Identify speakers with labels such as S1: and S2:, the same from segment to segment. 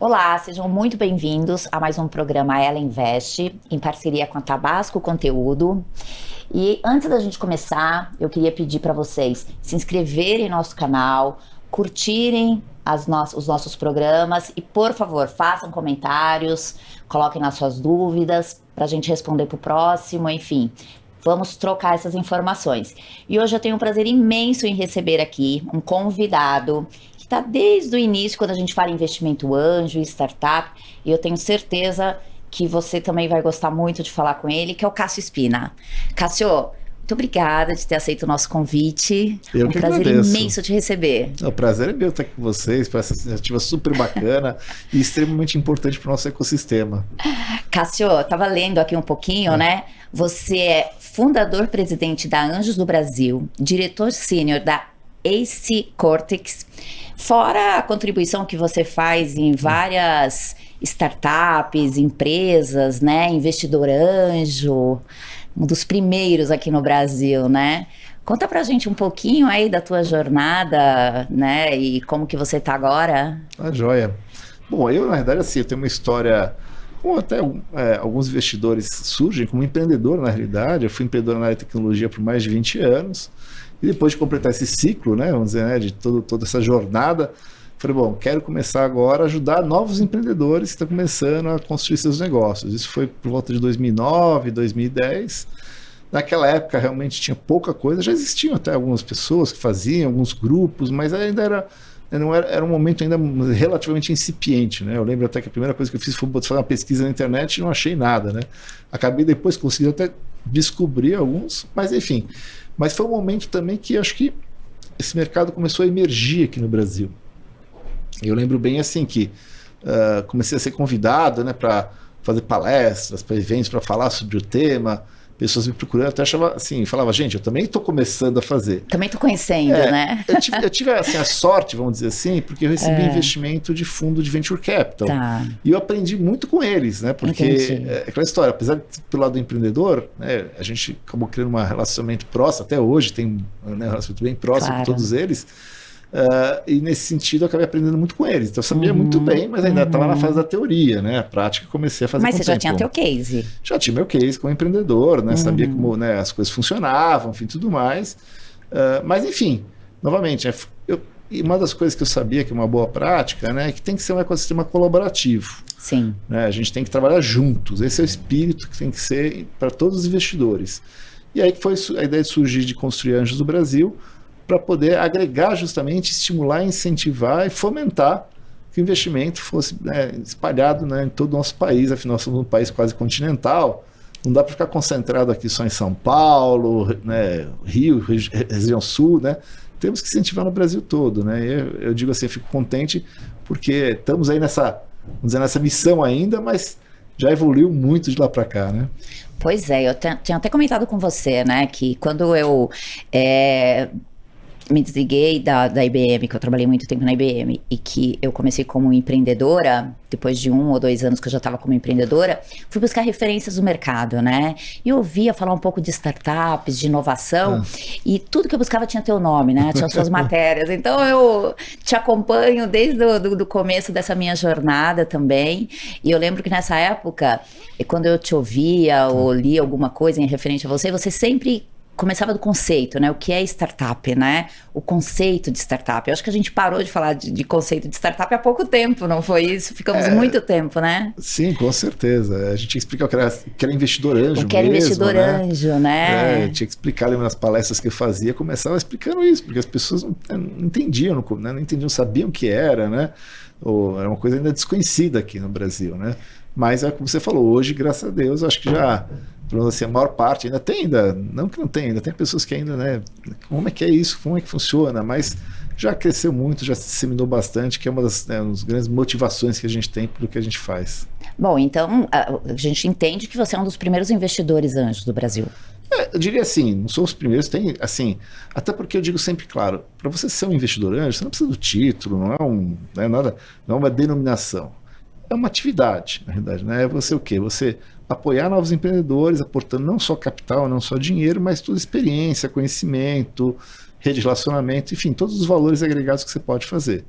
S1: Olá, sejam muito bem-vindos a mais um programa Ela Investe, em parceria com a Tabasco Conteúdo. E antes da gente começar, eu queria pedir para vocês se inscreverem no nosso canal, curtirem os nossos programas e, por favor, façam comentários, coloquem nas suas dúvidas para a gente responder para o próximo, enfim. Vamos trocar essas informações. E hoje eu tenho um prazer imenso em receber aqui um convidado que está desde o início, quando a gente fala em investimento anjo e startup, e eu tenho certeza que você também vai gostar muito de falar com ele, que é o Cássio Espina. Cássio, muito obrigada de ter aceito o nosso convite.
S2: Eu que
S1: prazer
S2: agradeço.
S1: imenso te receber.
S2: O prazer é meu estar com vocês, para essa iniciativa super bacana e extremamente importante para o nosso ecossistema.
S1: Cássio, estava lendo aqui um pouquinho, né? Você é fundador-presidente da Anjos do Brasil, diretor sênior da Ace Cortex, fora a contribuição que você faz em várias startups, empresas, né? Investidor anjo, um dos primeiros aqui no Brasil, né? Conta pra gente um pouquinho aí da tua jornada, né? E como que você tá agora.
S2: Tá joia. Bom, eu, na verdade, assim, eu tenho uma história, como até alguns investidores surgem como empreendedor, na realidade. Eu fui empreendedor na área de tecnologia por mais de 20 anos. E depois de completar esse ciclo, né, vamos dizer, né, de toda essa jornada, falei, bom, quero começar agora a ajudar novos empreendedores que estão começando a construir seus negócios. Isso foi por volta de 2009, 2010. Naquela época realmente tinha pouca coisa, já existiam até algumas pessoas que faziam, alguns grupos, mas ainda era um momento ainda relativamente incipiente, né? Eu lembro até que a primeira coisa que eu fiz foi fazer uma pesquisa na internet e não achei nada, né? Acabei depois conseguindo até descobrir alguns, mas enfim. Mas foi um momento também que acho que esse mercado começou a emergir aqui no Brasil. Eu lembro bem assim que comecei a ser convidado, né, para fazer palestras, para eventos, para falar sobre o tema. Pessoas me procurando, até achava assim, falava, gente, eu também estou começando a fazer.
S1: Também estou conhecendo, né?
S2: Eu tive assim, a sorte, vamos dizer assim, porque eu recebi investimento de fundo de venture capital.
S1: Tá.
S2: E eu aprendi muito com eles, né? Porque é aquela história, apesar de pelo lado do empreendedor, né, a gente acabou criando um relacionamento próximo, até hoje tem um relacionamento bem próximo com todos eles. E nesse sentido eu acabei aprendendo muito com eles. Então eu sabia muito bem, mas ainda estava na fase da teoria, né? A prática eu comecei a fazer.
S1: Mas você já tinha teu case?
S2: Já tinha meu case como empreendedor, né? Sabia como, né, as coisas funcionavam, enfim, tudo mais. Mas enfim, novamente, e uma das coisas que eu sabia que é uma boa prática, né, é que tem que ser um ecossistema colaborativo.
S1: Sim.
S2: Né? A gente tem que trabalhar juntos. Esse é o espírito que tem que ser para todos os investidores. E aí que foi a ideia de surgir de construir Anjos do Brasil, para poder agregar justamente, estimular, incentivar e fomentar que o investimento fosse, né, espalhado, né, em todo o nosso país. Afinal, nós somos um país quase continental, não dá para ficar concentrado aqui só em São Paulo, né, Rio, região sul, né? Temos que incentivar no Brasil todo, né? E eu digo assim, eu fico contente porque estamos aí nessa, vamos dizer, nessa missão ainda, mas já evoluiu muito de lá para cá, né?
S1: Pois é, eu tinha até comentado com você, né, que quando eu me desliguei da IBM, que eu trabalhei muito tempo na IBM, e que eu comecei como empreendedora, depois de 1 ou 2 anos que eu já estava como empreendedora, fui buscar referências do mercado, né? E eu ouvia falar um pouco de startups, de inovação, e tudo que eu buscava tinha teu nome, né? Tinha suas matérias. Então eu te acompanho desde o começo dessa minha jornada também. E eu lembro que nessa época, quando eu te ouvia ou li alguma coisa em referente a você, você sempre começava do conceito, né? O que é startup, né? O conceito de startup. Eu acho que a gente parou de falar de conceito de startup há pouco tempo, não foi isso? Ficamos muito tempo, né?
S2: Sim, com certeza. A gente tinha que explicar o que era investidor anjo.
S1: O que era investidor anjo, né?
S2: Tinha que explicar, lembra nas palestras que eu fazia, começava explicando isso, porque as pessoas não entendiam, né? Não entendiam, sabiam o que era, né? Era uma coisa ainda desconhecida aqui no Brasil, né? Mas é como você falou, hoje, graças a Deus, acho que já, assim, a maior parte não que não tem, ainda tem pessoas que ainda, né, como é que é isso, como é que funciona, mas já cresceu muito, já se disseminou bastante, que é uma das grandes motivações que a gente tem pelo que a gente faz.
S1: Bom, então a gente entende que você é um dos primeiros investidores anjos do Brasil.
S2: Eu diria assim, não sou os primeiros, tem assim, até porque eu digo sempre, claro, para você ser um investidor anjo, você não precisa do título, não é nada, não é uma denominação. É uma atividade, na verdade, né? É você o quê? Você apoiar novos empreendedores, aportando não só capital, não só dinheiro, mas toda experiência, conhecimento, rede de relacionamento, enfim, todos os valores agregados que você pode fazer.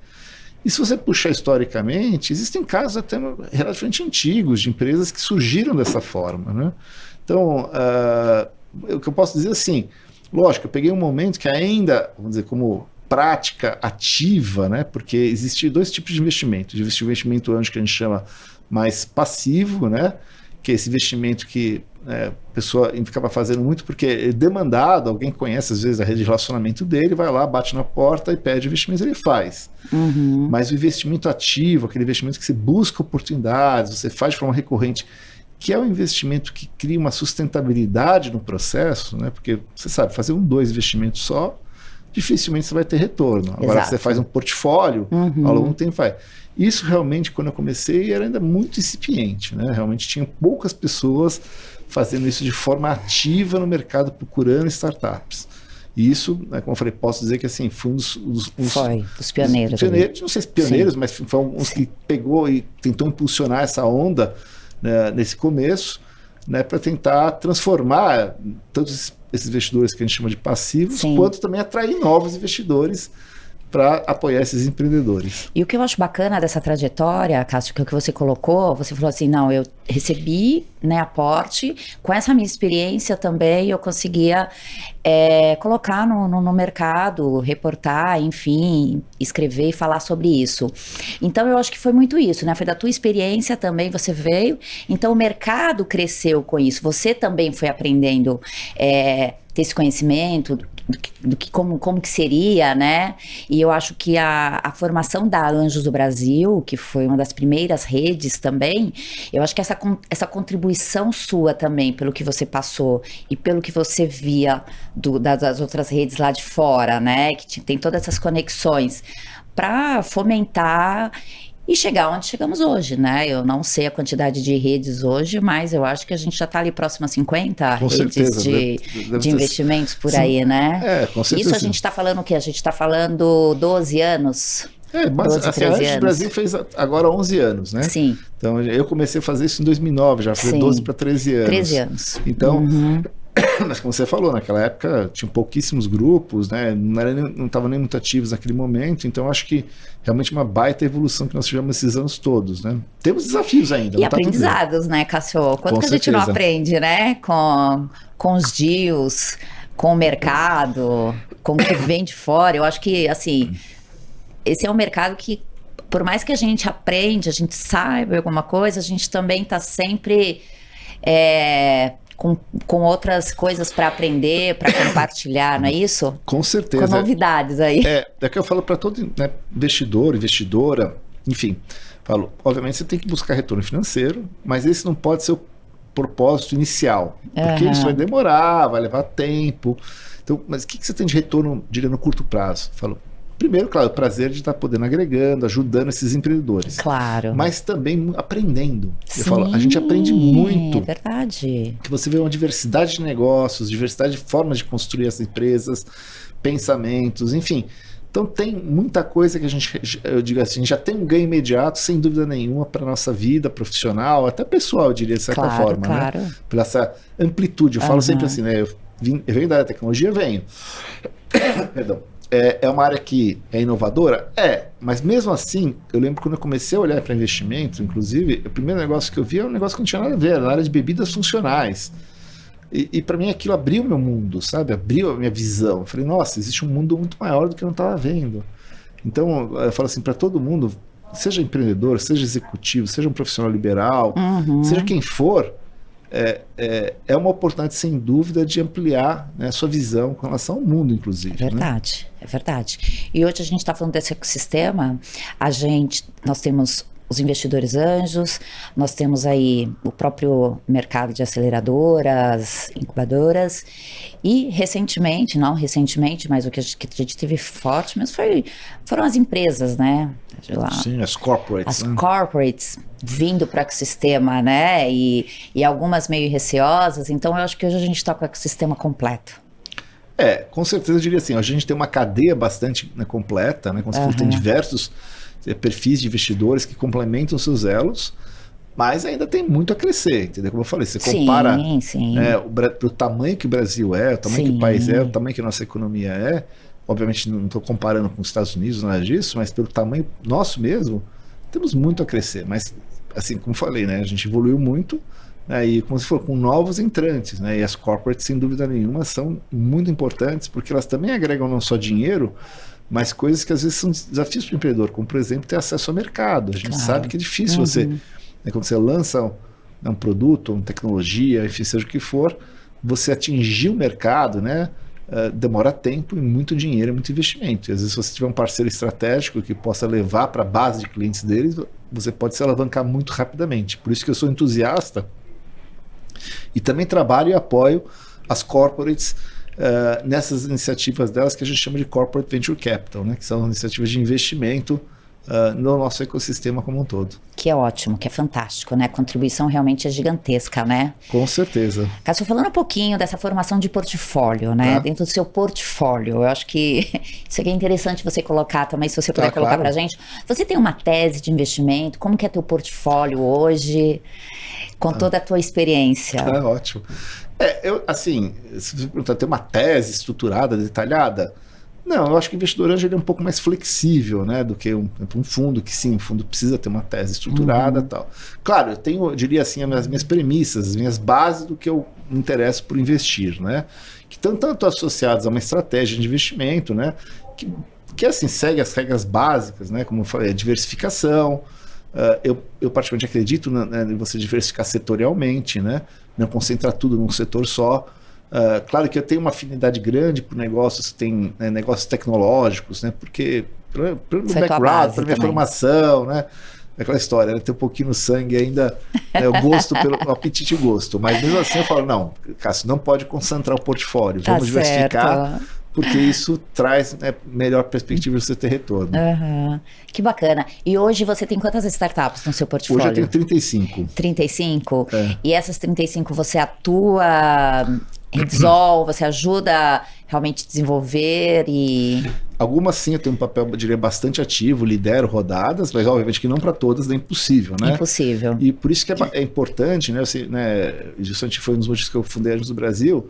S2: E se você puxar historicamente, existem casos até relativamente antigos de empresas que surgiram dessa forma, né? Então, o que eu posso dizer assim, lógico, eu peguei um momento que ainda, vamos dizer, como prática ativa, né? Porque existem dois tipos de investimento. Existe o investimento anjo que a gente chama mais passivo, né? Que é esse investimento que a pessoa ficava fazendo muito porque é demandado, alguém conhece às vezes a rede de relacionamento dele, vai lá, bate na porta e pede investimento, ele faz. Mas o investimento ativo, aquele investimento que você busca oportunidades, você faz de forma recorrente, que é um investimento que cria uma sustentabilidade no processo, né? Porque você sabe, fazer dois investimentos só, dificilmente você vai ter retorno. Agora, você faz um portfólio, ao longo do tempo vai. Isso realmente, quando eu comecei, era ainda muito incipiente, né? Realmente tinha poucas pessoas fazendo isso de forma ativa no mercado, procurando startups. E isso, né, como eu falei, posso dizer que assim, foi dos pioneiros. Não sei se pioneiros, mas foi uns que pegou e tentou impulsionar essa onda, né, nesse começo, né, para tentar transformar todos esses investidores que a gente chama de passivos, quanto também atrair novos investidores para apoiar esses empreendedores.
S1: E o que eu acho bacana dessa trajetória, Cássio, que é o que você colocou, você falou assim, não, eu recebi, né, aporte, com essa minha experiência também eu conseguia colocar no mercado, reportar, enfim, escrever e falar sobre isso. Então eu acho que foi muito isso, né, foi da tua experiência também, você veio, então o mercado cresceu com isso, você também foi aprendendo ter esse conhecimento do que como que seria, né? E eu acho que a formação da Anjos do Brasil, que foi uma das primeiras redes também, eu acho que essa contribuição sua também, pelo que você passou e pelo que você via das outras redes lá de fora, né? Que tem todas essas conexões para fomentar e chegar onde chegamos hoje, né? Eu não sei a quantidade de redes hoje, mas eu acho que a gente já está ali próximo a 50
S2: com
S1: redes
S2: certeza,
S1: de investimentos por aí, né?
S2: Com certeza.
S1: Isso a gente está falando o quê? A gente está falando 12 anos?
S2: Mas
S1: 12,
S2: assim, a Anjos do Brasil fez agora 11 anos, né?
S1: Sim.
S2: Então eu comecei a fazer isso em 2009, já foi 12 para 13 anos.
S1: 13 anos.
S2: Então, mas como você falou, naquela época tinham pouquíssimos grupos, né? Não estavam nem muito ativos naquele momento, então acho que realmente uma baita evolução que nós tivemos esses anos todos, né? Temos desafios ainda.
S1: E aprendizados, né, Cássio? Quanto que a gente não aprende, né? Com os deals, com o mercado, com o que vem de fora. Eu acho que, assim, esse é um mercado que, por mais que a gente aprende, a gente saiba alguma coisa, a gente também está sempre com outras coisas para aprender, para compartilhar, não é isso?
S2: Com certeza.
S1: Com novidades aí.
S2: É que eu falo para todo, né, investidor, investidora, enfim, falo, obviamente você tem que buscar retorno financeiro, mas esse não pode ser o propósito inicial, porque isso vai demorar, vai levar tempo. Então, mas o que você tem de retorno, diria, no curto prazo? Falo, primeiro, claro, o prazer de estar podendo agregando, ajudando esses empreendedores.
S1: Claro.
S2: Mas também aprendendo.
S1: Sim,
S2: eu falo, a gente aprende muito.
S1: É verdade.
S2: Que você vê uma diversidade de negócios, diversidade de formas de construir as empresas, pensamentos, enfim. Então tem muita coisa que a gente, eu digo assim, já tem um ganho imediato, sem dúvida nenhuma, para a nossa vida profissional, até pessoal, eu diria, de certa forma.
S1: Claro.
S2: Né? Pela essa amplitude. Eu falo sempre assim, né? Eu venho da área da tecnologia, venho. Perdão. É uma área que é inovadora? Mas mesmo assim, eu lembro quando eu comecei a olhar para investimento, inclusive, o primeiro negócio que eu vi era um negócio que não tinha nada a ver, era na área de bebidas funcionais. E para mim aquilo abriu meu mundo, sabe? Abriu a minha visão. Eu falei, nossa, existe um mundo muito maior do que eu não estava vendo. Então, eu falo assim, para todo mundo, seja empreendedor, seja executivo, seja um profissional liberal, seja quem for, é uma oportunidade, sem dúvida, de ampliar, né, sua visão com relação ao mundo, inclusive.
S1: É verdade, né? É verdade. E hoje a gente está falando desse ecossistema, nós temos os investidores anjos, nós temos aí o próprio mercado de aceleradoras, incubadoras, e recentemente, não recentemente, mas o que a gente teve forte, mas foram as empresas, né?
S2: Sim, as corporates.
S1: As corporates vindo para o ecossistema, né? E algumas meio receosas, então eu acho que hoje a gente está com o ecossistema completo.
S2: Com certeza eu diria assim, a gente tem uma cadeia bastante, né, completa, né? Como você falou, tem diversos perfis de investidores que complementam seus elos, mas ainda tem muito a crescer, entendeu? Como eu falei, você compara o tamanho que o Brasil o tamanho que o país o tamanho que a nossa economia obviamente não estou comparando com os Estados Unidos, nada disso, mas pelo tamanho nosso mesmo, temos muito a crescer. Mas, assim, como falei, né, a gente evoluiu muito, né, e como se for com novos entrantes, né, e as corporates, sem dúvida nenhuma, são muito importantes, porque elas também agregam não só dinheiro, mas coisas que às vezes são desafios para o empreendedor, como, por exemplo, ter acesso ao mercado. A gente sabe que é difícil você, né, quando você lança um produto, uma tecnologia, enfim, seja o que for, você atingir o mercado, né, demora tempo e muito dinheiro, muito investimento. E às vezes, se você tiver um parceiro estratégico que possa levar para a base de clientes deles, você pode se alavancar muito rapidamente. Por isso que eu sou entusiasta e também trabalho e apoio as corporates nessas iniciativas delas que a gente chama de Corporate Venture Capital, né, que são iniciativas de investimento no nosso ecossistema como um todo.
S1: Que é ótimo, que é fantástico, né? A contribuição realmente é gigantesca, né?
S2: Com certeza.
S1: Cássio, falando um pouquinho dessa formação de portfólio, né? Dentro do seu portfólio, eu acho que isso aqui é interessante você colocar também, se você puder colocar pra gente. Você tem uma tese de investimento? Como que é teu portfólio hoje? Com toda a tua experiência.
S2: Ótimo. Eu, assim, se você perguntar, tem uma tese estruturada, detalhada? Não, eu acho que o investidor anjo ele é um pouco mais flexível, né, do que um fundo, que sim, o fundo precisa ter uma tese estruturada e tal. Claro, eu diria assim, as minhas premissas, as minhas bases do que eu me interesso por investir, né, que estão tanto associadas a uma estratégia de investimento, né, que assim, segue as regras básicas, né, como eu falei, a diversificação. Eu particularmente acredito em você diversificar setorialmente, né, não concentrar tudo num setor só. Claro que eu tenho uma afinidade grande por negócios, tem negócios tecnológicos, né? Porque pelo background, pela minha formação, né? Aquela história, né? Tem um pouquinho no sangue ainda, né? O gosto pelo o apetite e gosto. Mas mesmo assim eu falo, não, Cássio, não pode concentrar o portfólio, vamos diversificar, porque isso traz, né, melhor perspectiva de você ter retorno.
S1: Que bacana. E hoje você tem quantas startups no seu portfólio?
S2: Hoje eu tenho 35.
S1: 35? E essas 35 você atua... resolve, você ajuda realmente a desenvolver e...
S2: Algumas sim, eu tenho um papel, eu diria, bastante ativo, lidero rodadas, mas obviamente que não para todas é impossível, né?
S1: Impossível.
S2: E por isso que é importante, né? Justamente foi um dos motivos que eu fundei a Anjos do Brasil,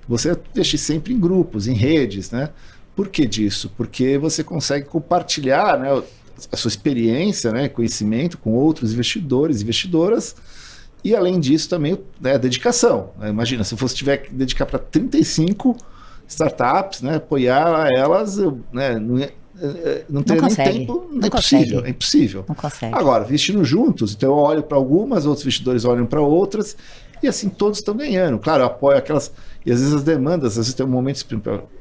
S2: você investir sempre em grupos, em redes, né? Por que disso? Porque você consegue compartilhar, né, a sua experiência, né, conhecimento com outros investidores, investidoras. E além disso também, né, a dedicação. Imagina, se eu fosse tiver que dedicar para 35 startups, né, apoiar elas, né, não teria nem tempo, é impossível, é impossível.
S1: Não consegue.
S2: Agora, investindo juntos, então eu olho para algumas, outros investidores olham para outras, e assim todos estão ganhando. Claro, eu apoio aquelas, e às vezes as demandas, às vezes tem um momento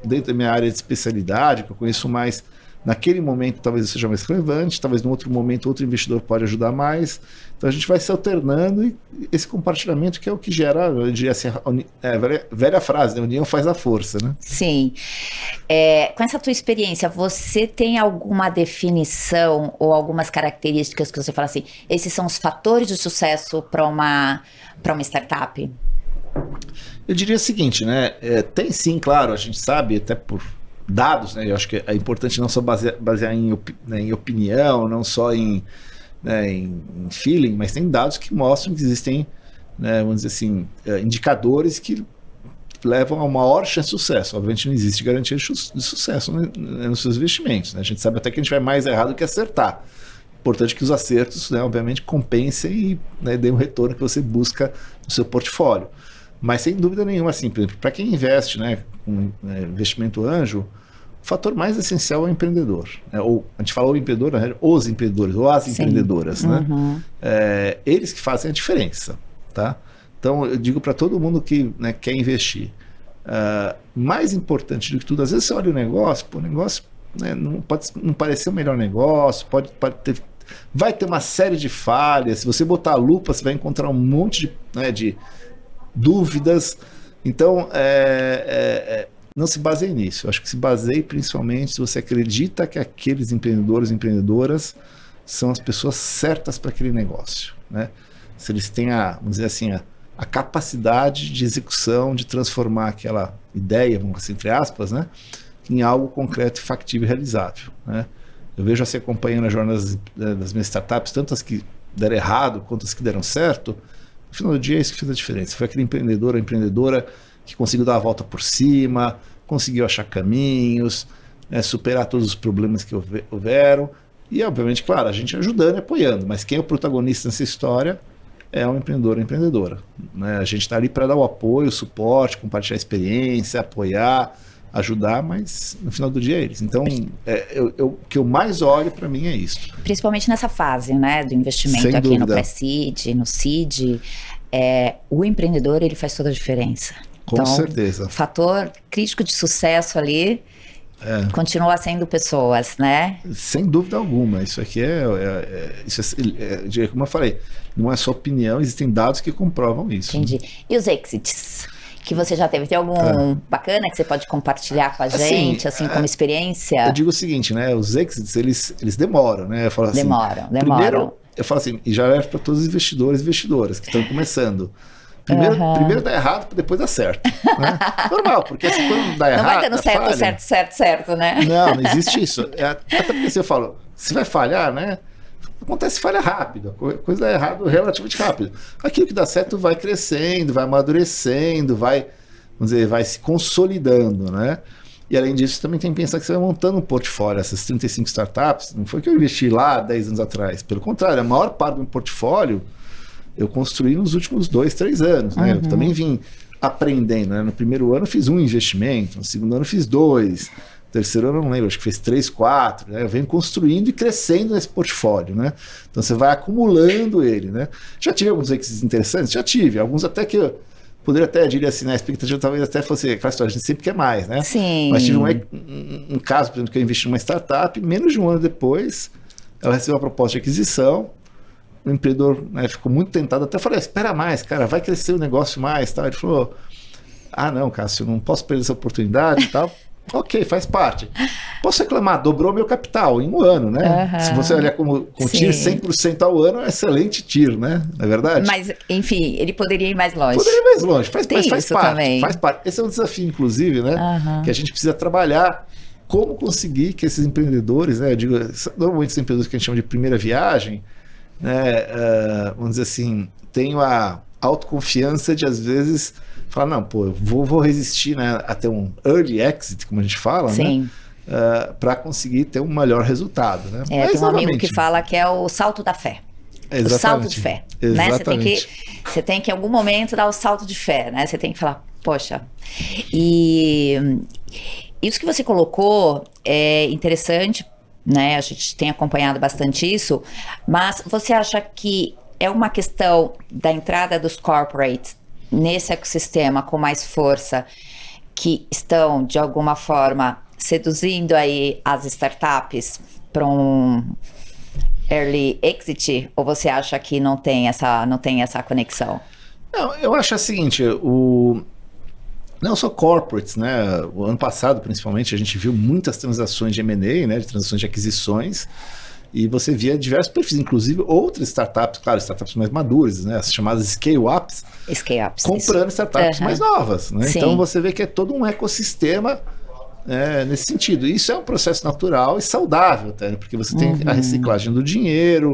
S2: dentro da minha área de especialidade, que eu conheço mais. Naquele momento talvez eu seja mais relevante, talvez no outro momento outro investidor pode ajudar mais. Então a gente vai se alternando e esse compartilhamento que é o que gera, eu diria assim, velha frase, né? A união faz a força, né?
S1: Sim. Com essa tua experiência, você tem alguma definição ou algumas características que você fala assim, esses são os fatores de sucesso para uma startup?
S2: Eu diria o seguinte, né? Tem sim, claro, a gente sabe, até por dados, né? Eu acho que é importante não só basear em opinião, não só em feeling, mas tem dados que mostram que existem, né, vamos dizer assim, indicadores que levam a uma maior chance de sucesso. Obviamente não existe garantia de sucesso, né, nos seus investimentos, né? A gente sabe até que a gente vai mais errado que acertar. Importante que os acertos, né, obviamente, compensem e, né, deem o retorno que você busca no seu portfólio. Mas sem dúvida nenhuma, assim, para quem investe, né, com investimento anjo, o fator mais essencial é o empreendedor. Né? Ou a gente fala o empreendedor, na realidade, os empreendedores, ou as empreendedoras. Né? Eles que fazem a diferença. Tá? Então, eu digo para todo mundo que, né, quer investir, mais importante do que tudo, às vezes você olha o negócio, o negócio, né, não pode não parecer o melhor negócio, vai ter uma série de falhas. Se você botar a lupa, você vai encontrar um monte de dúvidas. Então, não se baseie nisso. Eu acho que se baseie principalmente se você acredita que aqueles empreendedores e empreendedoras são as pessoas certas para aquele negócio, né? Se eles têm vamos dizer assim, a capacidade de execução, de transformar aquela ideia, vamos dizer, entre aspas, né, em algo concreto, factível e realizável, né? Eu vejo assim, acompanhando as jornadas das minhas startups, tanto as que deram errado quanto as que deram certo. No final do dia é isso que fez a diferença. Foi aquele empreendedor ou empreendedora que conseguiu dar a volta por cima, conseguiu achar caminhos, superar todos os problemas que houveram. E, obviamente, claro, a gente ajudando e apoiando, mas quem é o protagonista nessa história é um empreendedor ou empreendedora, né? A gente está ali para dar o apoio, o suporte, compartilhar a experiência, apoiar, ajudar, mas no final do dia é eles. Então, o que eu mais olho para mim é isso.
S1: Principalmente nessa fase, né, do investimento
S2: Sem
S1: aqui
S2: dúvida.
S1: no pré-seed, no seed, o empreendedor, ele faz toda a diferença.
S2: Com certeza.
S1: O fator crítico de sucesso ali continua sendo pessoas, né?
S2: Sem dúvida alguma. Isso aqui como eu falei, não é só opinião, existem dados que comprovam isso.
S1: Entendi. E os exits? Que você já teve? Tem algum bacana que você pode compartilhar com a gente, assim, como experiência?
S2: Eu digo o seguinte, né? Os exits, eles demoram, né? Eu falo assim,
S1: Demoram.
S2: Primeiro, eu falo assim, e já é para todos os investidores e investidoras que estão começando. Primeiro dá errado, para depois dá certo. Né? Normal, porque assim, quando dá errado.
S1: Não vai dando certo, né?
S2: Não existe isso. Até porque se eu falo, se vai falhar, né? Acontece falha rápido, a coisa dá errado relativamente rápido. Aquilo que dá certo vai crescendo, vai amadurecendo, vai se consolidando, né? E além disso, também tem que pensar que você vai montando um portfólio. Essas 35 startups, não foi que eu investi lá 10 anos atrás. Pelo contrário, a maior parte do meu portfólio eu construí nos últimos 2, 3 anos, né? Eu também vim aprendendo, né? No primeiro ano eu fiz um investimento, no segundo ano eu fiz 2, no terceiro ano eu não lembro, acho que fez 3, 4, né? Eu venho construindo e crescendo nesse portfólio, né? Então você vai acumulando ele, né? Já tive alguns exits interessantes? Já tive, alguns até que eu poderia até, diria assim, na expectativa talvez até fosse aquela história, a gente sempre quer mais, né?
S1: Sim.
S2: Mas tive um caso, por exemplo, que eu investi numa startup, menos de um ano depois, ela recebeu uma proposta de aquisição. O empreendedor, né, ficou muito tentado, até falei, espera mais, cara, vai crescer o negócio mais, tal. Ele falou, não, Cássio, eu não posso perder essa oportunidade e tal. Ok, faz parte. Posso reclamar, dobrou meu capital em um ano, né? Se você olhar como tiro 100% ao ano, é um excelente tiro, né? Não é verdade?
S1: Mas, enfim, ele poderia ir mais longe.
S2: Poderia ir mais longe, mas faz parte.
S1: Também.
S2: Faz parte. Esse é um desafio, inclusive, né? Que a gente precisa trabalhar. Como conseguir que esses empreendedores, né? Eu digo, normalmente esses empreendedores que a gente chama de primeira viagem, né, vamos dizer assim, tenho a autoconfiança de às vezes falar, não, pô, eu vou resistir, né, a ter um early exit, como a gente fala,
S1: sim,
S2: né, para conseguir ter um melhor resultado, né?
S1: Mas, tem um amigo que fala que é o salto da fé.
S2: Exatamente.
S1: O salto de fé, né? Você tem que em algum momento dar o salto de fé, né? Você tem que falar, poxa, e isso que você colocou é interessante, né? A gente tem acompanhado bastante isso, mas você acha que é uma questão da entrada dos corporates nesse ecossistema com mais força que estão, de alguma forma, seduzindo aí as startups para um early exit, ou você acha que não tem essa conexão?
S2: Não, eu acho o seguinte, não só corporates, né? O ano passado, principalmente, a gente viu muitas transações de M&A, né? De transações de aquisições, e você via diversos perfis, inclusive outras startups, claro, startups mais maduras, né? As chamadas scale-ups, comprando startups mais novas, né? Então você vê que é todo um ecossistema nesse sentido. Isso é um processo natural e saudável, até, porque você tem a reciclagem do dinheiro,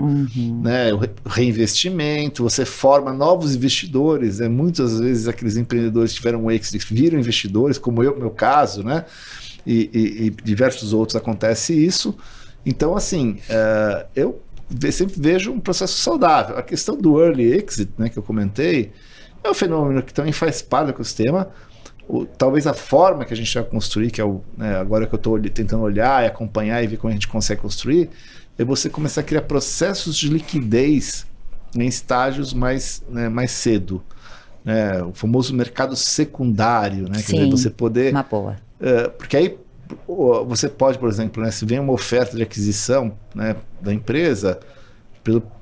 S2: né, o reinvestimento, você forma novos investidores, né? Muitas vezes aqueles empreendedores que tiveram um exit viram investidores, como meu caso, né? E diversos outros acontece isso. Então, assim, eu sempre vejo um processo saudável. A questão do early exit, né, que eu comentei, é um fenômeno que também faz parte do ecossistema. Talvez a forma que a gente vai construir, que é agora que eu estou tentando olhar e acompanhar e ver como a gente consegue construir, é você começar a criar processos de liquidez em estágios mais cedo. Né? O famoso mercado secundário, né? Quer dizer, você poder...
S1: Uma boa.
S2: Porque aí você pode, por exemplo, né, se vem uma oferta de aquisição, né, da empresa,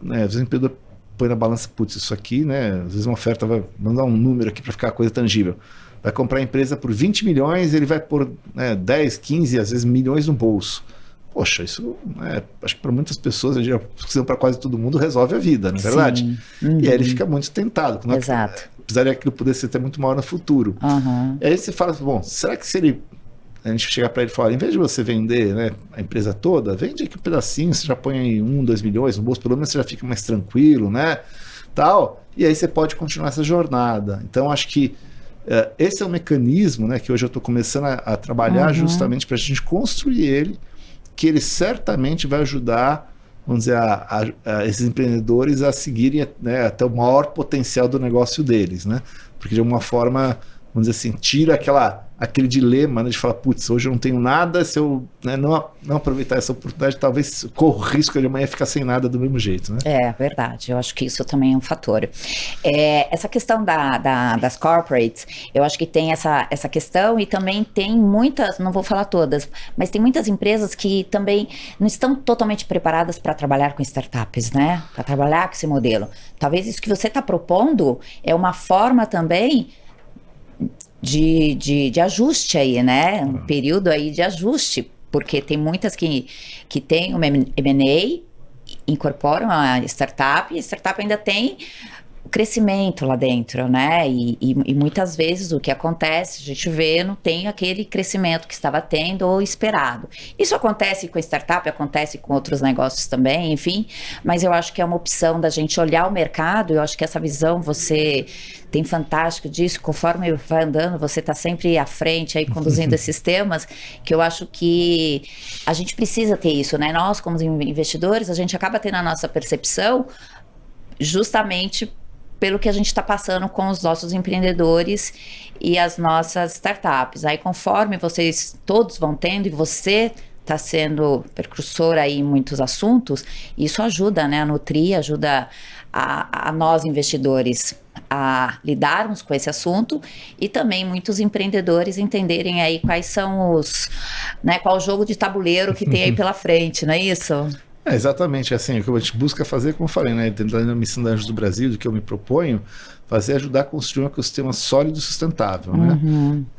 S2: às vezes o empreendedor põe na balança, putz, isso aqui, né, às vezes uma oferta vai mandar um número aqui para ficar a coisa tangível. Vai comprar a empresa por 20 milhões, ele vai pôr 10, 15, às vezes milhões no bolso. Poxa, isso, acho que para muitas pessoas, eu diria, para quase todo mundo, resolve a vida, não é verdade? E aí ele fica muito tentado.
S1: Exato.
S2: Apesar de aquilo poder ser até muito maior no futuro. E aí você fala, bom, será que se a gente chegar para ele e falar, em vez de você vender, né, a empresa toda, vende aqui um pedacinho, você já põe aí 1, 2 milhões no bolso, pelo menos você já fica mais tranquilo, né? Tal. E aí você pode continuar essa jornada. Então, acho que Esse é um mecanismo, né, que hoje eu estou começando a trabalhar justamente para a gente construir ele, que ele certamente vai ajudar, vamos dizer, esses empreendedores a seguirem, né, até o maior potencial do negócio deles, né? Porque de alguma forma, vamos dizer assim, tira aquele dilema, né, de falar, putz, hoje eu não tenho nada, se eu, né, não aproveitar essa oportunidade, talvez corra o risco de amanhã ficar sem nada do mesmo jeito, né?
S1: É verdade, eu acho que isso também é um fator. Essa questão das corporates, eu acho que tem essa questão, e também tem muitas, não vou falar todas, mas tem muitas empresas que também não estão totalmente preparadas para trabalhar com startups, né? Para trabalhar com esse modelo. Talvez isso que você está propondo é uma forma também de ajuste aí, né? Um período aí de ajuste, porque tem muitas que têm uma M&A, incorporam a startup, e a startup ainda tem crescimento lá dentro, né? E muitas vezes o que acontece, a gente vê, não tem aquele crescimento que estava tendo ou esperado. Isso acontece com a startup, acontece com outros negócios também, enfim, mas eu acho que é uma opção da gente olhar o mercado. Eu acho que essa visão você tem fantástico disso, conforme vai andando, você está sempre à frente aí conduzindo esses temas, que eu acho que a gente precisa ter isso, né? Nós, como investidores, a gente acaba tendo a nossa percepção justamente pelo que a gente está passando com os nossos empreendedores e as nossas startups. Aí, conforme vocês todos vão tendo, e você está sendo precursor aí em muitos assuntos, isso ajuda, né, a nutrir, ajuda a nós investidores a lidarmos com esse assunto, e também muitos empreendedores entenderem aí quais são né, qual o jogo de tabuleiro que tem aí pela frente, não é isso?
S2: Exatamente, assim, o que a gente busca fazer, como eu falei, né, dentro da missão da Anjos do Brasil, do que eu me proponho, fazer ajudar a construir um ecossistema sólido e sustentável, né?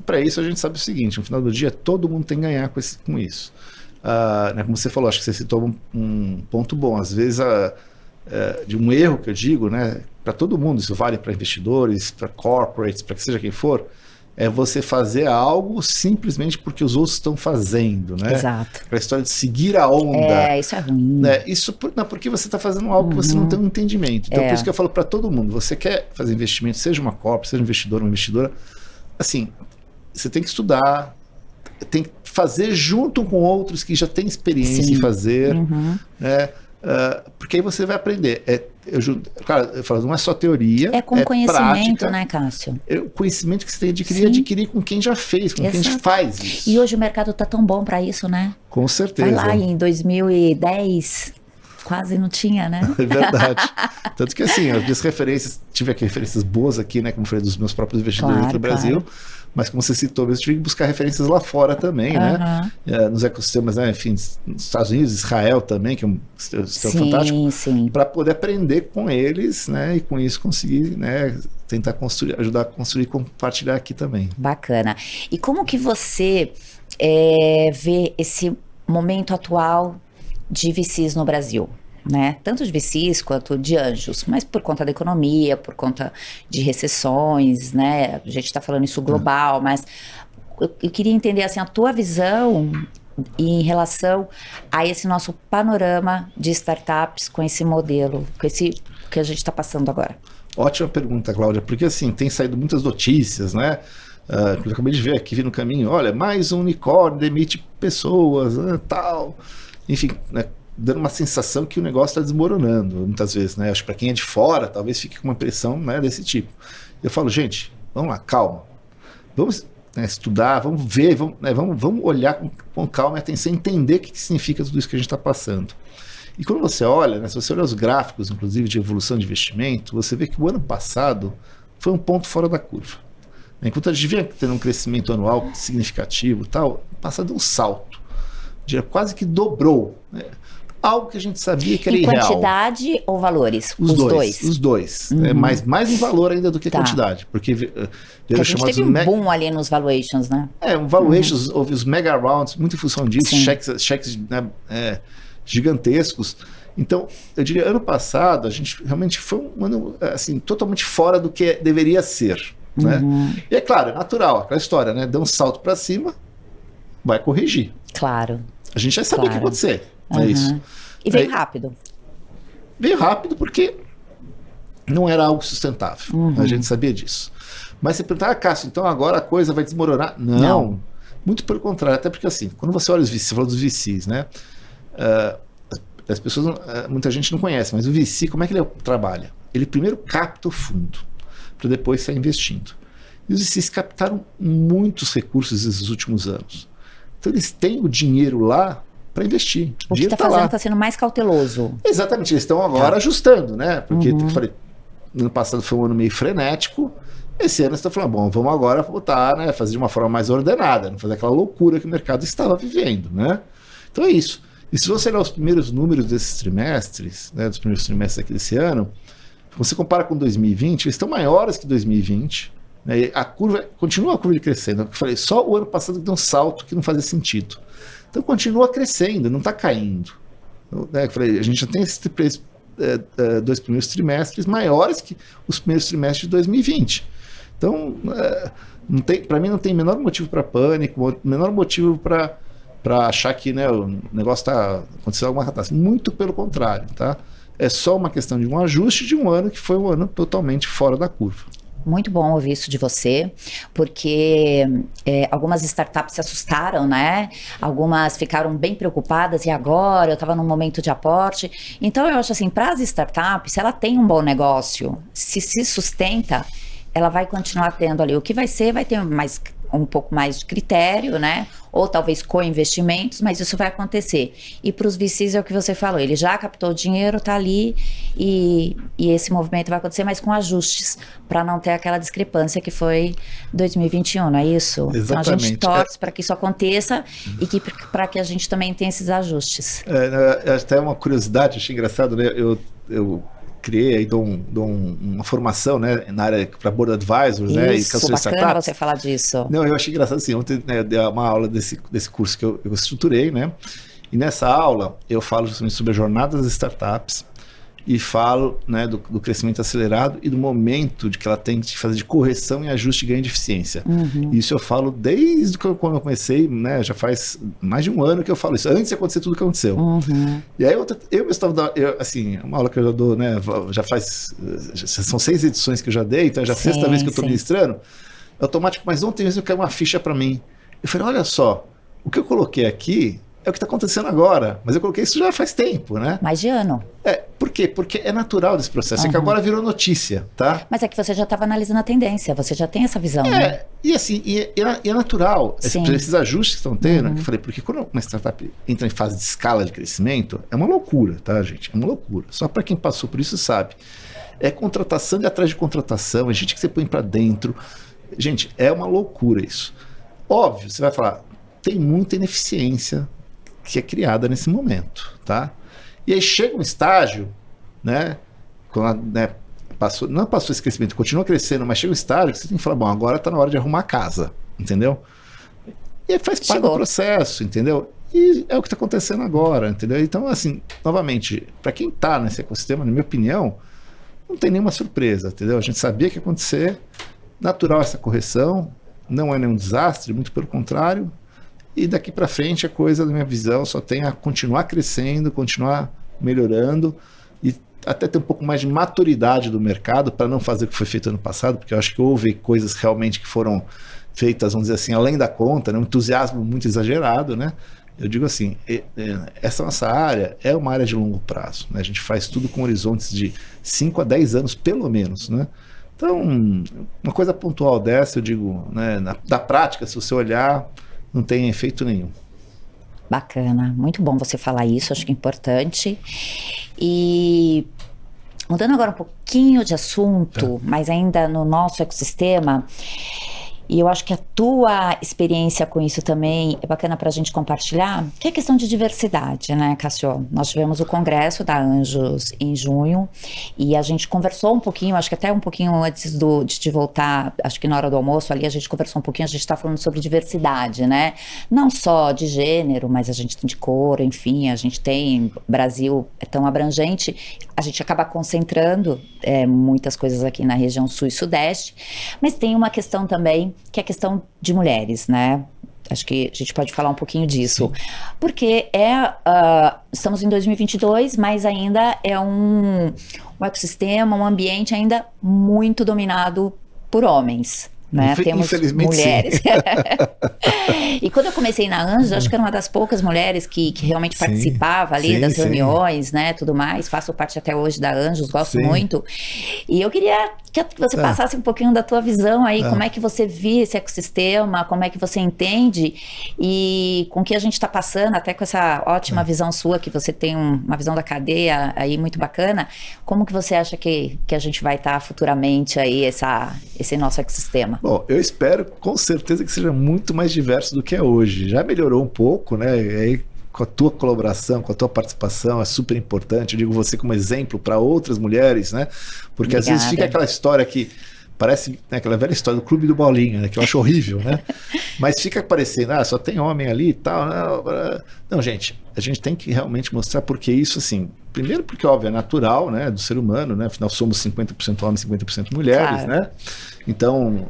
S2: Para isso a gente sabe o seguinte, no final do dia todo mundo tem que ganhar com isso. Né, como você falou, acho que você citou um ponto bom, às vezes de um erro que eu digo, né, para todo mundo, isso vale para investidores, para corporates, para que seja quem for, é você fazer algo simplesmente porque os outros estão fazendo, né?
S1: Exato.
S2: Aquela história de seguir a onda.
S1: Isso é ruim.
S2: Né? Isso porque você está fazendo algo que você não tem um entendimento. Então, por isso que eu falo para todo mundo, você quer fazer investimento, seja uma corp, seja um investidor, uma investidora, assim, você tem que estudar, tem que fazer junto com outros que já têm experiência em fazer, né? Porque aí você vai aprender. Claro, eu falo, não é só teoria,
S1: é com conhecimento, prática, né, Cássio?
S2: O conhecimento que você tem que adquirir com quem já fez, com quem já faz isso.
S1: E hoje o mercado está tão bom para isso, né?
S2: Com certeza.
S1: Vai lá, em 2010 quase não tinha, né?
S2: É verdade. Tanto que assim, as minhas referências, tive aqui referências boas aqui, né, como eu falei, dos meus próprios investidores aqui no Brasil, mas como você citou, eu tive que buscar referências lá fora também, né? Nos ecossistemas, né, enfim, nos Estados Unidos, Israel também, que é um sistema fantástico, para poder aprender com eles, né, e com isso conseguir, né, tentar construir, ajudar a construir e compartilhar aqui também.
S1: Bacana. E como que você vê esse momento atual de VCs no Brasil, né? Tanto de VCs quanto de anjos, mas por conta da economia, por conta de recessões, né? A gente está falando isso global, mas eu queria entender assim, a tua visão em relação a esse nosso panorama de startups com esse modelo, com esse que a gente está passando agora.
S2: Ótima pergunta, Cláudia, porque assim, tem saído muitas notícias, né? Eu acabei de ver aqui no caminho, olha, mais um unicórnio demite pessoas, né, tal... Enfim, né, dando uma sensação que o negócio está desmoronando, muitas vezes, né? Acho que para quem é de fora, talvez fique com uma impressão, né, desse tipo. Eu falo, gente, vamos lá, calma. Vamos, né, estudar, vamos ver, vamos olhar com calma e atenção, entender o que significa tudo isso que a gente está passando. E quando você olha, né, se você olhar os gráficos, inclusive, de evolução de investimento, você vê que o ano passado foi um ponto fora da curva. Enquanto a gente vinha tendo um crescimento anual significativo, tal, passado deu um salto. Quase que dobrou, né? Algo que a gente sabia que era irreal.
S1: Em quantidade ou valores?
S2: Os dois. Os dois. Mais em valor ainda do que quantidade. Porque
S1: a gente teve um boom ali nos valuations, né?
S2: Valuations, houve os mega rounds, muito em função disso, cheques né, gigantescos. Então, eu diria, ano passado, a gente realmente foi um ano assim, totalmente fora do que deveria ser. Né? E é claro, é natural, aquela história, né? Deu um salto para cima, vai corrigir.
S1: Claro.
S2: A gente já sabia o que ia acontecer. É isso.
S1: E veio rápido.
S2: Veio rápido porque não era algo sustentável. A gente sabia disso. Mas você pergunta, Cássio, então agora a coisa vai desmoronar? Não. Muito pelo contrário, até porque assim, quando você olha os VCs, você falou dos VCs, né? As pessoas, muita gente não conhece, mas o VC, como é que ele trabalha? Ele primeiro capta o fundo, para depois sair investindo. E os VCs captaram muitos recursos nesses últimos anos. Então eles têm o dinheiro lá para investir.
S1: O que está fazendo está sendo mais cauteloso.
S2: Exatamente, eles estão agora ajustando, né? Porque, eu falei, no ano passado foi um ano meio frenético, esse ano você está falando, bom, vamos agora voltar, né? Fazer de uma forma mais ordenada, não fazer aquela loucura que o mercado estava vivendo, né? Então é isso. E se você olhar os primeiros números desses trimestres, né, dos primeiros trimestres aqui desse ano, você compara com 2020, eles estão maiores que 2020, né, e a curva, continua a curva crescendo. Eu falei, só o ano passado deu um salto que não fazia sentido. Então continua crescendo, não está caindo. Né, eu falei, a gente já tem esses dois primeiros trimestres maiores que os primeiros trimestres de 2020. Então, para mim não tem menor motivo para pânico, menor motivo para achar que, né, o negócio está acontecendo alguma catástrofe. Muito pelo contrário, tá? É só uma questão de um ajuste de um ano que foi um ano totalmente fora da curva.
S1: Muito bom ouvir isso de você, porque algumas startups se assustaram, né? Algumas ficaram bem preocupadas, e agora eu estava num momento de aporte. Então eu acho assim, para as startups, se ela tem um bom negócio, se sustenta, ela vai continuar tendo ali. O que vai ter um pouco mais de critério, né? Ou talvez co-investimentos, mas isso vai acontecer. E para os VCs é o que você falou, ele já captou o dinheiro, está ali, e esse movimento vai acontecer, mas com ajustes, para não ter aquela discrepância que foi 2021, não é isso?
S2: Exatamente.
S1: Então a gente torce para que isso aconteça e para que a gente também tenha esses ajustes.
S2: Até uma curiosidade, achei engraçado, né? Eu criei aí, dou uma formação, né, na área para board advisors, né, e
S1: bacana startups. Você falar disso.
S2: Não, eu achei engraçado assim, ontem, né, eu dei uma aula desse curso que eu estruturei, né, e nessa aula eu falo justamente sobre a jornada das startups e falo, né, do crescimento acelerado e do momento de que ela tem que fazer de correção e ajuste e ganho de eficiência. Isso eu falo desde quando eu comecei, né, já faz mais de um ano que eu falo isso, antes de acontecer tudo que aconteceu. E aí eu estava, assim, uma aula que eu já dou, né, já são 6 edições que eu já dei, então é já a sexta vez que eu estou ministrando, automático, mas ontem mesmo caiu uma ficha para mim. Eu falei, olha só, o que eu coloquei aqui é o que está acontecendo agora, mas eu coloquei isso já faz tempo, né?
S1: Mais de ano.
S2: Por quê? Porque é natural desse processo, é que agora virou notícia, tá?
S1: Mas é que você já estava analisando a tendência, você já tem essa visão, né?
S2: E assim, é natural, esses ajustes que estão tendo, que eu falei, porque quando uma startup entra em fase de escala de crescimento, é uma loucura, tá, gente? É uma loucura. Só para quem passou por isso sabe. É contratação e atrás de contratação, é gente que você põe para dentro. Gente, é uma loucura isso. Óbvio, você vai falar, tem muita ineficiência que é criada nesse momento, tá? E aí chega um estágio, né, quando, né, não passou esse crescimento, continua crescendo, mas chega um estágio que você tem que falar, bom, agora está na hora de arrumar a casa, entendeu? E aí faz parte do processo, entendeu? E é o que está acontecendo agora, entendeu? Então, assim, novamente, para quem está nesse ecossistema, na minha opinião, não tem nenhuma surpresa, entendeu? A gente sabia que ia acontecer, natural essa correção, não é nenhum desastre, muito pelo contrário. E daqui para frente a coisa, na minha visão, só tem a continuar crescendo, continuar melhorando e até ter um pouco mais de maturidade do mercado para não fazer o que foi feito ano passado, porque eu acho que houve coisas realmente que foram feitas, vamos dizer assim, além da conta, né? Um entusiasmo muito exagerado, né? Eu digo assim, essa nossa área é uma área de longo prazo, né? A gente faz tudo com horizontes de 5 a 10 anos, pelo menos, né? Então, uma coisa pontual dessa, eu digo, né, da prática, se você olhar, não tem efeito nenhum.
S1: Bacana, muito bom você falar isso, acho que é importante. E mudando agora um pouquinho de assunto, mas ainda no nosso ecossistema, e eu acho que a tua experiência com isso também é bacana para a gente compartilhar, que é a questão de diversidade, né, Cássio? Nós tivemos o congresso da Anjos em junho e a gente conversou um pouquinho, acho que até um pouquinho antes de voltar, acho que na hora do almoço ali a gente conversou um pouquinho, a gente está falando sobre diversidade, né? Não só de gênero, mas a gente tem de cor, enfim, a gente tem, Brasil é tão abrangente, a gente acaba concentrando muitas coisas aqui na região sul e sudeste, mas tem uma questão também, que é a questão de mulheres, né? Acho que a gente pode falar um pouquinho disso. Sim. Porque estamos em 2022, mas ainda é um ecossistema, um ambiente ainda muito dominado por homens. Né? Temos
S2: infelizmente,
S1: mulheres. E quando eu comecei na Anjos, acho que era uma das poucas mulheres que realmente participava ali das reuniões, né, tudo mais. Faço parte até hoje da Anjos, gosto muito. E eu queria que você passasse um pouquinho da tua visão aí, como é que você vê esse ecossistema, como é que você entende e com que a gente está passando, até com essa ótima visão sua, que você tem uma visão da cadeia aí muito bacana, como que você acha que a gente vai estar futuramente aí, esse nosso ecossistema?
S2: Bom, eu espero com certeza que seja muito mais diverso do que é hoje. Já melhorou um pouco, né? E aí, com a tua colaboração, com a tua participação, é super importante. Eu digo você como exemplo para outras mulheres, né? Porque às vezes fica aquela história que parece, né, aquela velha história do Clube do Bolinha, né, que eu acho horrível, né? Mas fica parecendo, só tem homem ali e tal. Não, gente, a gente tem que realmente mostrar porque isso, assim, primeiro porque, óbvio, é natural, né, do ser humano, né? Afinal, somos 50% homens, 50% mulheres, né? Então,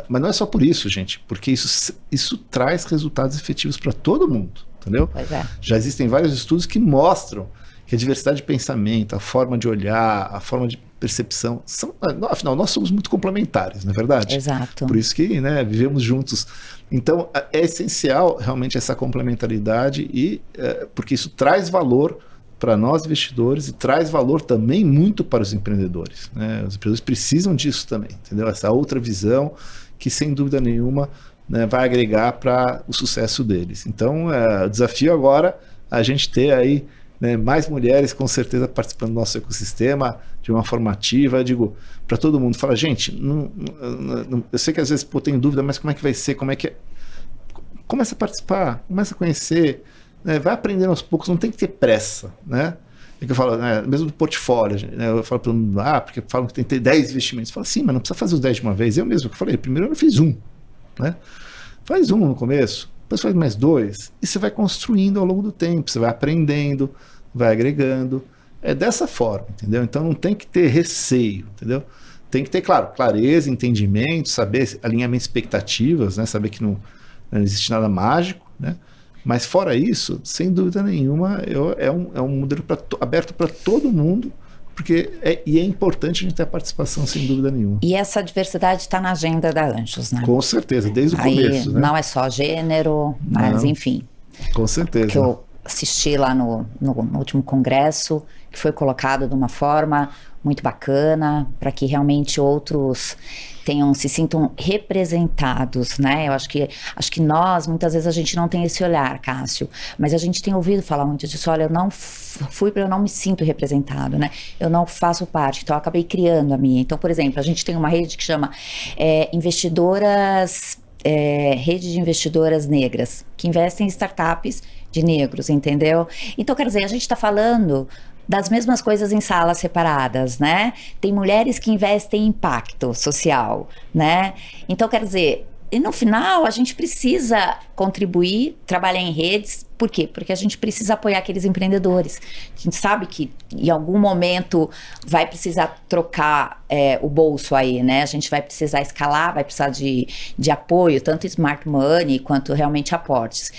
S2: mas não é só por isso, gente, porque isso traz resultados efetivos para todo mundo, entendeu?
S1: Pois é.
S2: Já existem vários estudos que mostram que a diversidade de pensamento, a forma de olhar, a forma de percepção, afinal, nós somos muito complementares, não é verdade?
S1: Exato.
S2: Por isso que, né, vivemos juntos. Então, é essencial realmente essa complementaridade porque isso traz valor para nós investidores e traz valor também muito para os empreendedores, né? Os empreendedores precisam disso também, entendeu? Essa outra visão que, sem dúvida nenhuma, né, vai agregar para o sucesso deles. Então, o desafio agora é a gente ter aí, né, mais mulheres com certeza participando do nosso ecossistema de uma forma ativa. Eu digo para todo mundo, fala, gente, eu sei que às vezes tem dúvida, mas como é que vai ser, como é que é? Começa a participar, começa a conhecer, né, vai aprendendo aos poucos, não tem que ter pressa, né? É que eu falo, né, mesmo do portfólio, né, eu falo para todo mundo, porque falam que tem que ter 10 investimentos. Fala, sim, mas não precisa fazer os 10 de uma vez. Eu mesmo que falei, primeiro eu fiz um, né? Faz um no começo, depois faz mais 2, e você vai construindo ao longo do tempo, você vai aprendendo, vai agregando. É dessa forma, entendeu? Então não tem que ter receio, entendeu? Tem que ter, claro, clareza, entendimento, saber alinhamento de expectativas, né? Saber que não existe nada mágico, né? Mas fora isso, sem dúvida nenhuma, é um modelo aberto para todo mundo, porque é importante a gente ter a participação, sem dúvida nenhuma.
S1: E essa diversidade está na agenda da Anjos, né?
S2: Com certeza, desde o começo. Né?
S1: Não é só gênero, mas enfim.
S2: Com certeza.
S1: Que eu assisti lá no último congresso, que foi colocado de uma forma muito bacana, para que realmente outros se sintam representados, né? Eu acho que nós, muitas vezes a gente não tem esse olhar, Cássio, mas a gente tem ouvido falar muito disso, olha, eu não fui porque eu não me sinto representado, né? Eu não faço parte, então eu acabei criando a minha. Então, por exemplo, a gente tem uma rede que chama Rede de Investidoras Negras, que investem em startups de negros, entendeu? Então, quer dizer, a gente está falando das mesmas coisas em salas separadas, né? Tem mulheres que investem em impacto social, né? Então, quer dizer, e no final a gente precisa contribuir, trabalhar em redes. Por quê? Porque a gente precisa apoiar aqueles empreendedores. A gente sabe que em algum momento vai precisar trocar o bolso aí, né? A gente vai precisar escalar, vai precisar de apoio, tanto smart money quanto realmente aportes.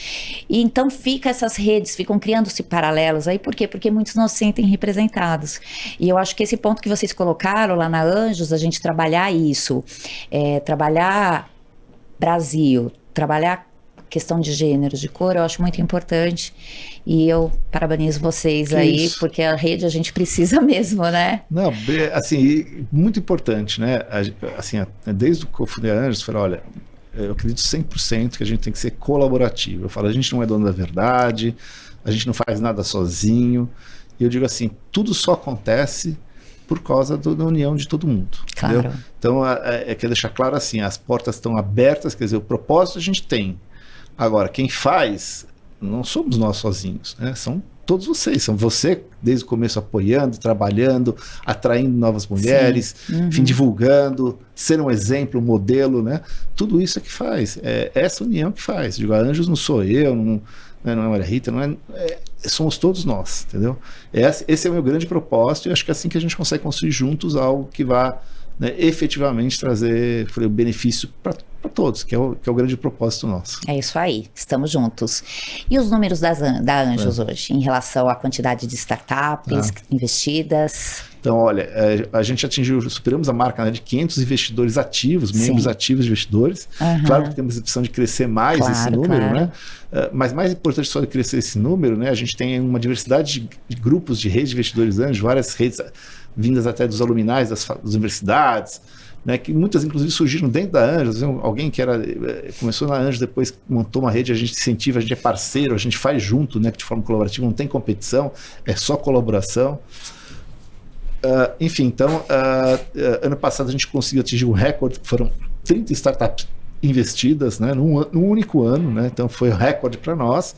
S1: E então essas redes ficam criando-se paralelos aí. Por quê? Porque muitos não se sentem representados. E eu acho que esse ponto que vocês colocaram lá na Anjos, a gente trabalhar isso, trabalhar Brasil, trabalhar questão de gênero, de cor, eu acho muito importante e eu parabenizo vocês aí, porque a rede a gente precisa mesmo, né?
S2: Não, assim, muito importante, né? Assim, desde que eu fundei a Anjos, eu falei, olha, eu acredito 100% que a gente tem que ser colaborativo. Eu falo, a gente não é dono da verdade, a gente não faz nada sozinho, e eu digo assim, tudo só acontece por causa da união de todo mundo.
S1: Claro.
S2: Entendeu? Então, quer deixar claro assim, as portas estão abertas, quer dizer, o propósito a gente tem. Agora, quem faz, não somos nós sozinhos, né? São todos vocês, são você desde o começo apoiando, trabalhando, atraindo novas mulheres, enfim, divulgando, ser um exemplo, um modelo, né? Tudo isso é que faz, é essa união que faz. Digo, a Anjos não sou eu, não é a Maria Rita, somos todos nós, entendeu? Esse é o meu grande propósito e acho que é assim que a gente consegue construir juntos algo que vá, né, efetivamente trazer benefício para todos, que é o grande propósito nosso.
S1: É isso aí, estamos juntos. E os números da Anjos hoje, em relação à quantidade de startups investidas?
S2: Então, olha, a gente superamos a marca, né, de 500 investidores ativos, membros ativos de investidores. Claro que temos a opção de crescer mais esse número, né? Mas mais importante só de crescer esse número, né? A gente tem uma diversidade de grupos de redes de investidores anjos, várias redes vindas até dos aluminais das universidades, né, que muitas inclusive surgiram dentro da Anjos. Alguém que começou na Anjos, depois montou uma rede, a gente incentiva, a gente é parceiro, a gente faz junto, né, de forma colaborativa, não tem competição, é só colaboração. Enfim, então, ano passado a gente conseguiu atingir um recorde, que foram 30 startups investidas, né, num único ano, né, então foi um recorde para nós,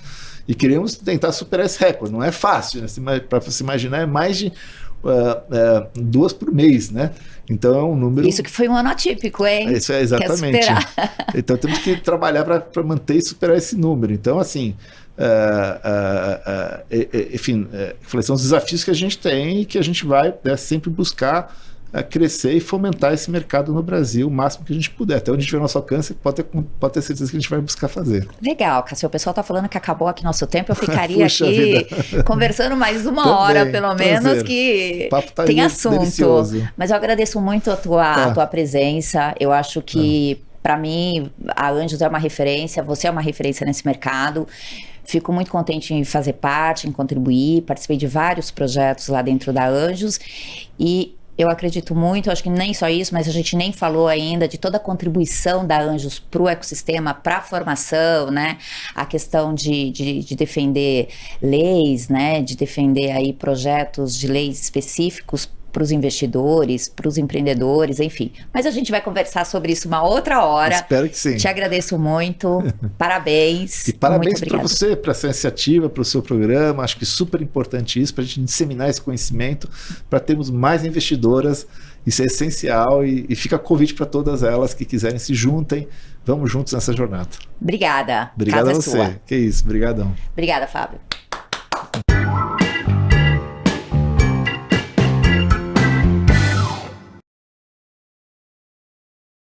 S2: e queremos tentar superar esse recorde. Não é fácil, né, para você imaginar, é mais de 2 por mês, né? Então é um número...
S1: Isso que foi um ano atípico, hein?
S2: Isso é exatamente. Então temos que trabalhar para manter e superar esse número. Então, assim, enfim, são os desafios que a gente tem e que a gente vai, né, sempre buscar crescer e fomentar esse mercado no Brasil o máximo que a gente puder. Até onde a gente tiver nosso alcance, pode ter certeza que a gente vai buscar fazer.
S1: Legal, Cássio. O pessoal está falando que acabou aqui nosso tempo. Eu ficaria aqui conversando mais uma hora, pelo menos, que tem assunto. Delicioso. Mas eu agradeço muito a tua presença. Eu acho que, para mim, a Anjos é uma referência, você é uma referência nesse mercado. Fico muito contente em fazer parte, em contribuir. Participei de vários projetos lá dentro da Anjos e eu acredito muito, acho que nem só isso, mas a gente nem falou ainda de toda a contribuição da Anjos para o ecossistema, para a formação, né? A questão de defender leis, né? De defender aí projetos de leis específicos para os investidores, para os empreendedores, enfim. Mas a gente vai conversar sobre isso uma outra hora.
S2: Espero que sim.
S1: Te agradeço muito, parabéns.
S2: E parabéns para você, para essa iniciativa, para o seu programa. Acho que é super importante isso, para a gente disseminar esse conhecimento, para termos mais investidoras. Isso é essencial e fica convite para todas elas que quiserem se juntem. Vamos juntos nessa jornada.
S1: Obrigada.
S2: Obrigado a você. Que isso, brigadão.
S1: Obrigada, Fábio.